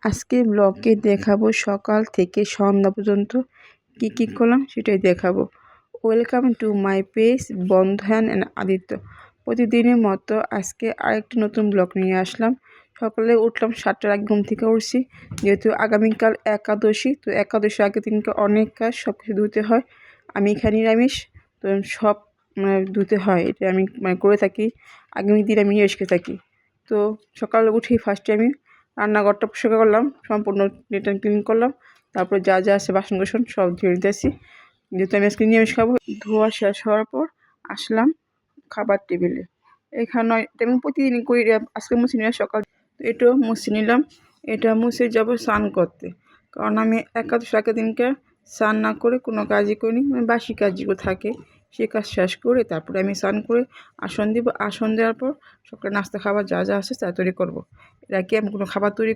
আজকে ব্লগে দেখাবো সকাল থেকে সন্ধ্যা পর্যন্ত কি করলাম সেটাই দেখাবো। Welcome to my page Bandhan and Aditya. প্রতিদিনের মতো আজকে আরেকটি নতুন ব্লগ নিয়ে আসলাম। সকালে উঠলাম 7টার আগে, ঘুম থেকে উঠছি, যেহেতু আগামীকাল একাদশী। তো একাদশীর আগের দিনকে অনেক কাজ, সব কিছু ধুতে হয়। আমি এখানে নিরামিষ, তো সব ধুতে হয়, এটা আমি করে থাকি। আগামী দিন আমি নিরামিষ খেয়ে থাকি। তো সকালে উঠেই ফার্স্টে আমি রান্নাঘরটা পরিষ্কার করলাম, সম্পূর্ণ নিট অ্যান্ড ক্লিন করলাম। তারপরে যা যা আছে বাসন কোসন সব ধুয়ে নিতেছি, যেহেতু আমি আজকে নিরামিষ খাবো। ধোয়া শেষ হওয়ার পর আসলাম খাবার টেবিলে। এখানে আমি প্রতিদিনই করি, আজকে মুছে নিলাম সকাল। তো এটাও মুছে নিলাম, এটা মুছে যাবো স্নান করতে, কারণ আমি একাদশ আগের দিনকে স্নান না করে কোনো কাজই করিনি, বাসি কাজ যেগুলো থাকে সে কাজ শেষ করে তারপরে আমি স্নান করে আসন দিব। আসন দেওয়ার পর সকালে নাস্তা খাবার যা যা আছে তা তৈরি করবো। এর আগে আমি কোনো খাবার তৈরি